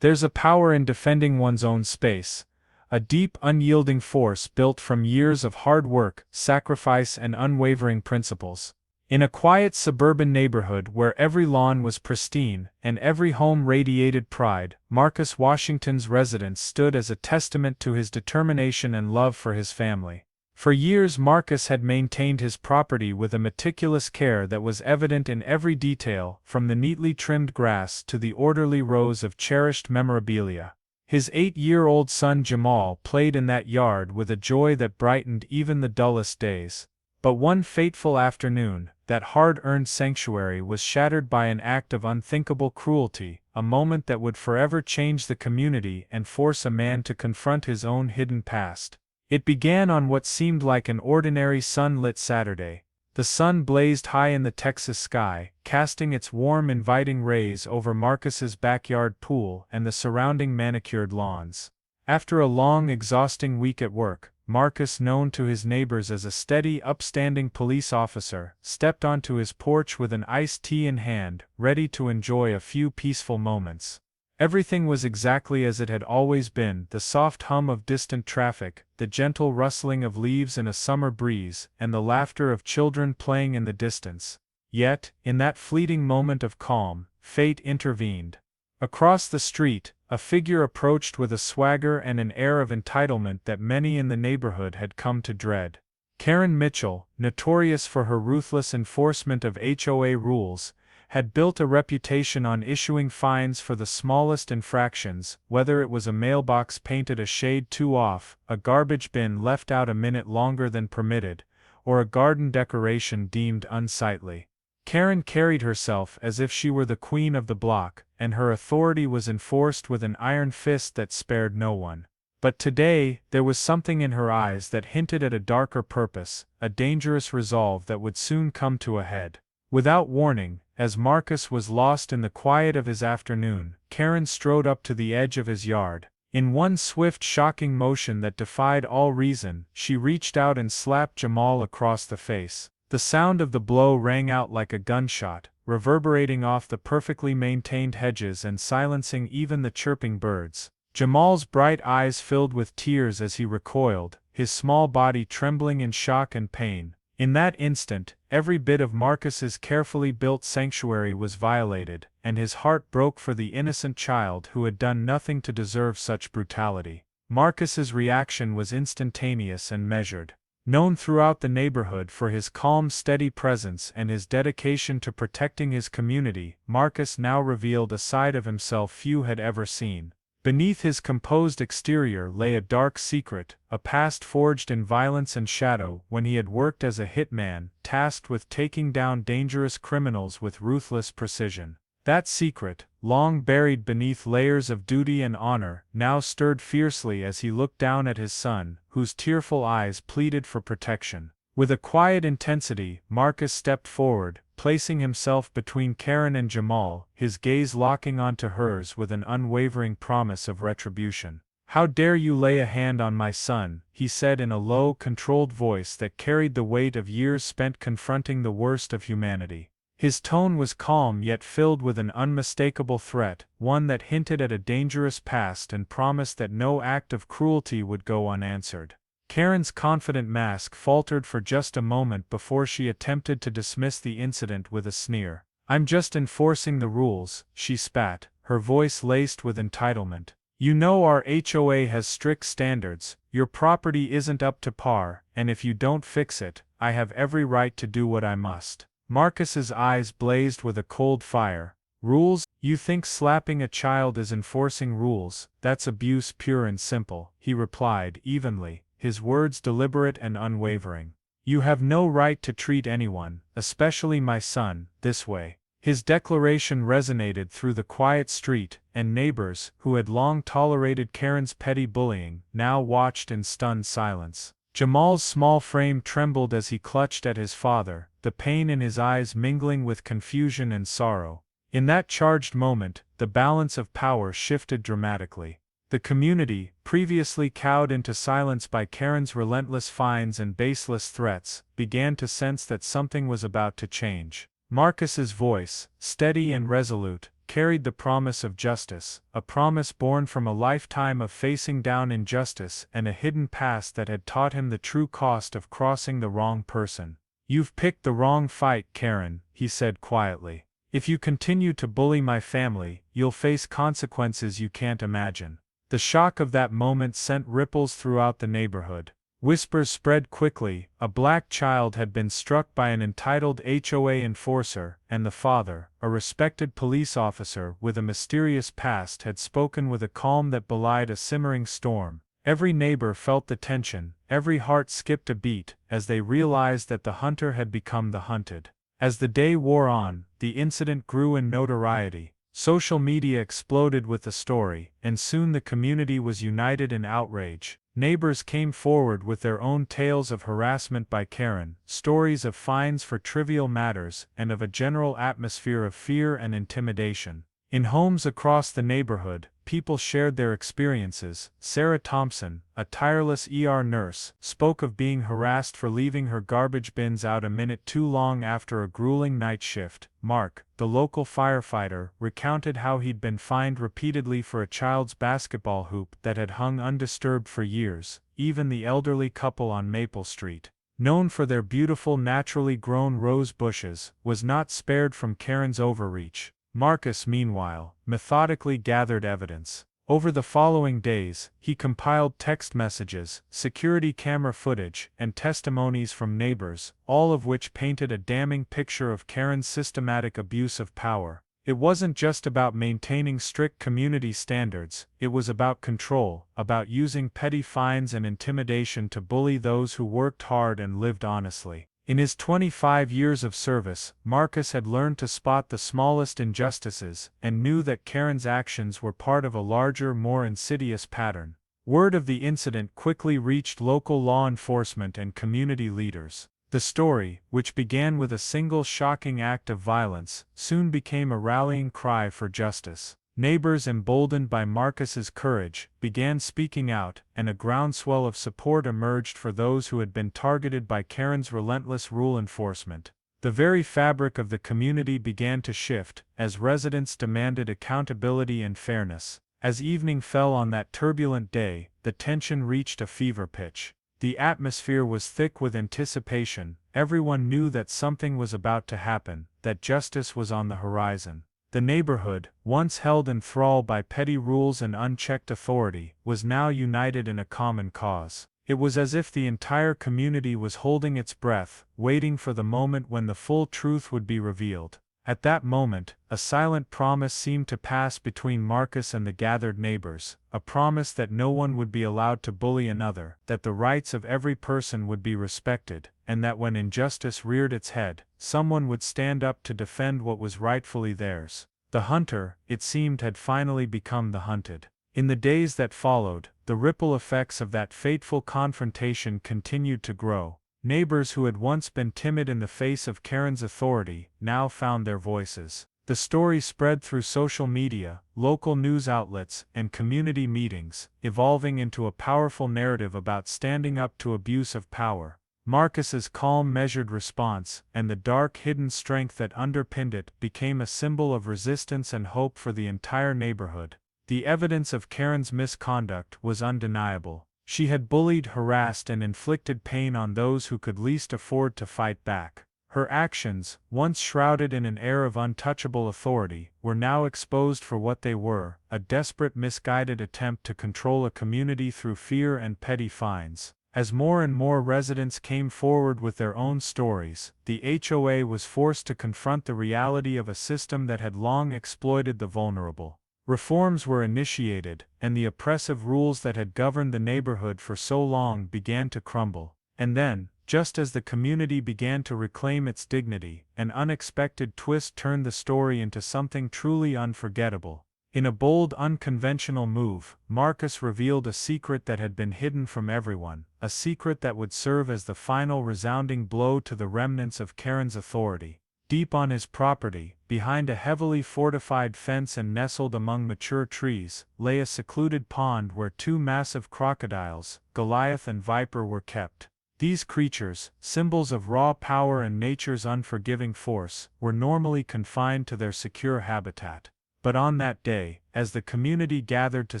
There's a power in defending one's own space, a deep, unyielding force built from years of hard work, sacrifice, and unwavering principles. In a quiet suburban neighborhood where every lawn was pristine and every home radiated pride, Marcus Washington's residence stood as a testament to his determination and love for his family. For years Marcus had maintained his property with a meticulous care that was evident in every detail, from the neatly trimmed grass to the orderly rows of cherished memorabilia. His 8-year-old son Jamal played in that yard with a joy that brightened even the dullest days. But one fateful afternoon, that hard-earned sanctuary was shattered by an act of unthinkable cruelty, a moment that would forever change the community and force a man to confront his own hidden past. It began on what seemed like an ordinary sun-lit Saturday. The sun blazed high in the Texas sky, casting its warm, inviting rays over Marcus's backyard pool and the surrounding manicured lawns. After a long, exhausting week at work, Marcus, known to his neighbors as a steady, upstanding police officer, stepped onto his porch with an iced tea in hand, ready to enjoy a few peaceful moments. Everything was exactly as it had always been: the soft hum of distant traffic, the gentle rustling of leaves in a summer breeze, and the laughter of children playing in the distance. Yet, in that fleeting moment of calm, fate intervened. Across the street, a figure approached with a swagger and an air of entitlement that many in the neighborhood had come to dread. Karen Mitchell, notorious for her ruthless enforcement of HOA rules, had built a reputation on issuing fines for the smallest infractions, whether it was a mailbox painted a shade too off, a garbage bin left out a minute longer than permitted, or a garden decoration deemed unsightly. Karen carried herself as if she were the queen of the block, and her authority was enforced with an iron fist that spared no one. But today, there was something in her eyes that hinted at a darker purpose, a dangerous resolve that would soon come to a head. Without warning, as Marcus was lost in the quiet of his afternoon, Karen strode up to the edge of his yard. In one swift, shocking motion that defied all reason, she reached out and slapped Jamal across the face. The sound of the blow rang out like a gunshot, reverberating off the perfectly maintained hedges and silencing even the chirping birds. Jamal's bright eyes filled with tears as he recoiled, his small body trembling in shock and pain. In that instant, every bit of Marcus's carefully built sanctuary was violated, and his heart broke for the innocent child who had done nothing to deserve such brutality. Marcus's reaction was instantaneous and measured. Known throughout the neighborhood for his calm, steady presence and his dedication to protecting his community, Marcus now revealed a side of himself few had ever seen. Beneath his composed exterior lay a dark secret, a past forged in violence and shadow when he had worked as a hitman, tasked with taking down dangerous criminals with ruthless precision. That secret, long buried beneath layers of duty and honor, now stirred fiercely as he looked down at his son, whose tearful eyes pleaded for protection. With a quiet intensity, Marcus stepped forward, placing himself between Karen and Jamal, his gaze locking onto hers with an unwavering promise of retribution. "How dare you lay a hand on my son?" he said in a low, controlled voice that carried the weight of years spent confronting the worst of humanity. His tone was calm yet filled with an unmistakable threat, one that hinted at a dangerous past and promised that no act of cruelty would go unanswered. Karen's confident mask faltered for just a moment before she attempted to dismiss the incident with a sneer. "I'm just enforcing the rules," she spat, her voice laced with entitlement. "You know our HOA has strict standards, your property isn't up to par, and if you don't fix it, I have every right to do what I must." Marcus's eyes blazed with a cold fire. "Rules? You think slapping a child is enforcing rules? That's abuse pure and simple," he replied evenly, his words deliberate and unwavering. "You have no right to treat anyone, especially my son, this way." His declaration resonated through the quiet street, and neighbors, who had long tolerated Karen's petty bullying, now watched in stunned silence. Jamal's small frame trembled as he clutched at his father, the pain in his eyes mingling with confusion and sorrow. In that charged moment, the balance of power shifted dramatically. The community, previously cowed into silence by Karen's relentless fines and baseless threats, began to sense that something was about to change. Marcus's voice, steady and resolute, carried the promise of justice, a promise born from a lifetime of facing down injustice and a hidden past that had taught him the true cost of crossing the wrong person. "You've picked the wrong fight, Karen," he said quietly. "If you continue to bully my family, you'll face consequences you can't imagine." The shock of that moment sent ripples throughout the neighborhood. Whispers spread quickly. A black child had been struck by an entitled HOA enforcer, and the father, a respected police officer with a mysterious past, had spoken with a calm that belied a simmering storm. Every neighbor felt the tension, every heart skipped a beat, as they realized that the hunter had become the hunted. As the day wore on, the incident grew in notoriety. Social media exploded with the story, and soon the community was united in outrage. Neighbors came forward with their own tales of harassment by Karen, stories of fines for trivial matters, and of a general atmosphere of fear and intimidation. In homes across the neighborhood, people shared their experiences. Sarah Thompson, a tireless nurse, spoke of being harassed for leaving her garbage bins out a minute too long after a grueling night shift. Mark, the local firefighter, recounted how he'd been fined repeatedly for a child's basketball hoop that had hung undisturbed for years. Even the elderly couple on Maple Street, known for their beautiful naturally grown rose bushes, was not spared from Karen's overreach. Marcus, meanwhile, methodically gathered evidence. Over the following days, he compiled text messages, security camera footage, and testimonies from neighbors, all of which painted a damning picture of Karen's systematic abuse of power. It wasn't just about maintaining strict community standards, it was about control, about using petty fines and intimidation to bully those who worked hard and lived honestly. In his 25 years of service, Marcus had learned to spot the smallest injustices, and knew that Karen's actions were part of a larger, more insidious pattern. Word of the incident quickly reached local law enforcement and community leaders. The story, which began with a single shocking act of violence, soon became a rallying cry for justice. Neighbors, emboldened by Marcus's courage, began speaking out, and a groundswell of support emerged for those who had been targeted by Karen's relentless rule enforcement. The very fabric of the community began to shift, as residents demanded accountability and fairness. As evening fell on that turbulent day, the tension reached a fever pitch. The atmosphere was thick with anticipation. Everyone knew that something was about to happen, that justice was on the horizon. The neighborhood, once held in thrall by petty rules and unchecked authority, was now united in a common cause. It was as if the entire community was holding its breath, waiting for the moment when the full truth would be revealed. At that moment, a silent promise seemed to pass between Marcus and the gathered neighbors, a promise that no one would be allowed to bully another, that the rights of every person would be respected, and that when injustice reared its head, someone would stand up to defend what was rightfully theirs. The hunter, it seemed, had finally become the hunted. In the days that followed, the ripple effects of that fateful confrontation continued to grow. Neighbors who had once been timid in the face of Karen's authority now found their voices. The story spread through social media, local news outlets, and community meetings, evolving into a powerful narrative about standing up to abuse of power. Marcus's calm, measured response, and the dark, hidden strength that underpinned it, became a symbol of resistance and hope for the entire neighborhood. The evidence of Karen's misconduct was undeniable. She had bullied, harassed, and inflicted pain on those who could least afford to fight back. Her actions, once shrouded in an air of untouchable authority, were now exposed for what they were, a desperate, misguided attempt to control a community through fear and petty fines. As more and more residents came forward with their own stories, the HOA was forced to confront the reality of a system that had long exploited the vulnerable. Reforms were initiated, and the oppressive rules that had governed the neighborhood for so long began to crumble. And then, just as the community began to reclaim its dignity, an unexpected twist turned the story into something truly unforgettable. In a bold, unconventional move, Marcus revealed a secret that had been hidden from everyone, a secret that would serve as the final resounding blow to the remnants of Karen's authority. Deep on his property, behind a heavily fortified fence and nestled among mature trees, lay a secluded pond where two massive crocodiles, Goliath and Viper, were kept. These creatures, symbols of raw power and nature's unforgiving force, were normally confined to their secure habitat. But on that day, as the community gathered to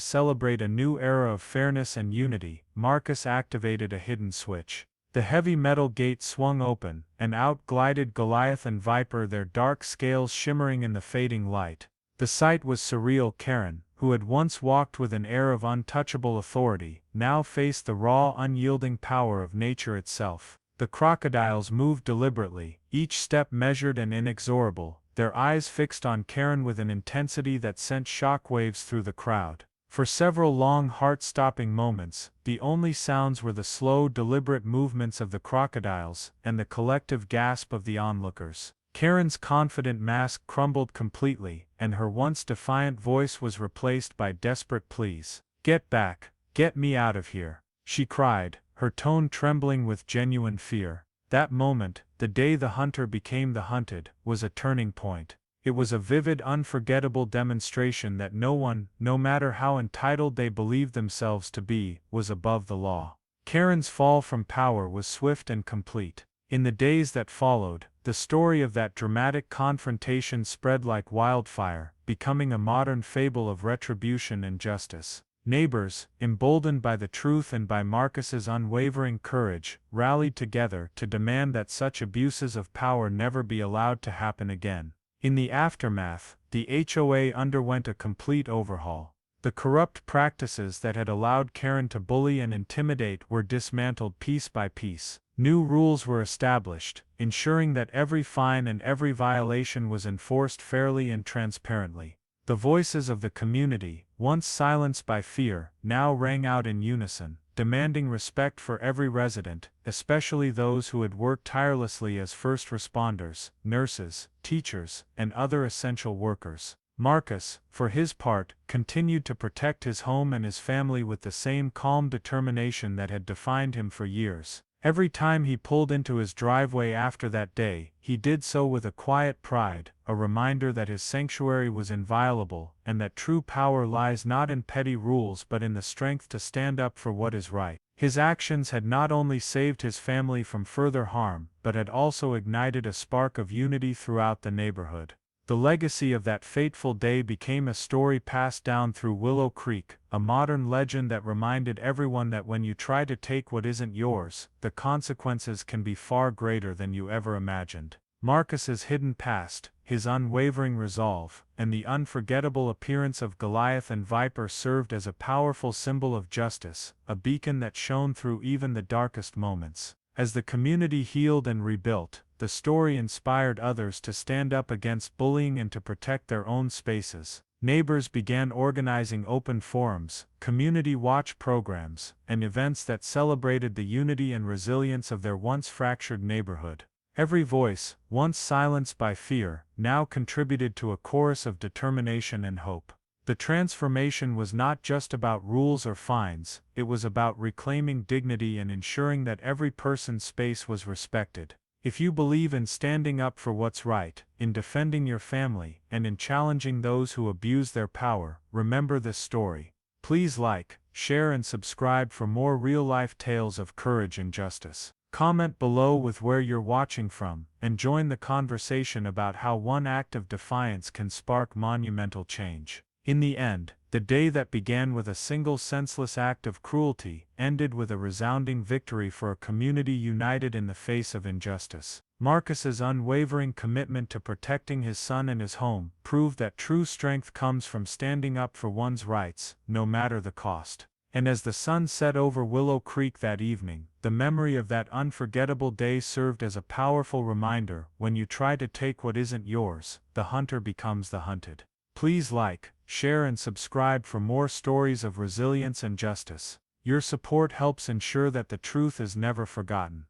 celebrate a new era of fairness and unity, Marcus activated a hidden switch. The heavy metal gate swung open, and out glided Goliath and Viper, their dark scales shimmering in the fading light. The sight was surreal. Karen, who had once walked with an air of untouchable authority, now faced the raw, unyielding power of nature itself. The crocodiles moved deliberately, each step measured and inexorable, their eyes fixed on Karen with an intensity that sent shockwaves through the crowd. For several long, heart-stopping moments, the only sounds were the slow, deliberate movements of the crocodiles and the collective gasp of the onlookers. Karen's confident mask crumbled completely, and her once defiant voice was replaced by desperate pleas. "Get back! Get me out of here!" she cried, her tone trembling with genuine fear. That moment, the day the hunter became the hunted, was a turning point. It was a vivid, unforgettable demonstration that no one, no matter how entitled they believed themselves to be, was above the law. Karen's fall from power was swift and complete. In the days that followed, the story of that dramatic confrontation spread like wildfire, becoming a modern fable of retribution and justice. Neighbors, emboldened by the truth and by Marcus's unwavering courage, rallied together to demand that such abuses of power never be allowed to happen again. In the aftermath, the HOA underwent a complete overhaul. The corrupt practices that had allowed Karen to bully and intimidate were dismantled piece by piece. New rules were established, ensuring that every fine and every violation was enforced fairly and transparently. The voices of the community, once silenced by fear, now rang out in unison, demanding respect for every resident, especially those who had worked tirelessly as first responders, nurses, teachers, and other essential workers. Marcus, for his part, continued to protect his home and his family with the same calm determination that had defined him for years. Every time he pulled into his driveway after that day, he did so with a quiet pride, a reminder that his sanctuary was inviolable, and that true power lies not in petty rules but in the strength to stand up for what is right. His actions had not only saved his family from further harm, but had also ignited a spark of unity throughout the neighborhood. The legacy of that fateful day became a story passed down through Willow Creek, a modern legend that reminded everyone that when you try to take what isn't yours, the consequences can be far greater than you ever imagined. Marcus's hidden past, his unwavering resolve, and the unforgettable appearance of Goliath and Viper served as a powerful symbol of justice, a beacon that shone through even the darkest moments. As the community healed and rebuilt, the story inspired others to stand up against bullying and to protect their own spaces. Neighbors began organizing open forums, community watch programs, and events that celebrated the unity and resilience of their once fractured neighborhood. Every voice, once silenced by fear, now contributed to a chorus of determination and hope. The transformation was not just about rules or fines, it was about reclaiming dignity and ensuring that every person's space was respected. If you believe in standing up for what's right, in defending your family, and in challenging those who abuse their power, remember this story. Please like, share and subscribe for more real-life tales of courage and justice. Comment below with where you're watching from, and join the conversation about how one act of defiance can spark monumental change. In the end, the day that began with a single senseless act of cruelty ended with a resounding victory for a community united in the face of injustice. Marcus's unwavering commitment to protecting his son and his home proved that true strength comes from standing up for one's rights, no matter the cost. And as the sun set over Willow Creek that evening, the memory of that unforgettable day served as a powerful reminder: when you try to take what isn't yours, the hunter becomes the hunted. Please like, share and subscribe for more stories of resilience and justice. Your support helps ensure that the truth is never forgotten.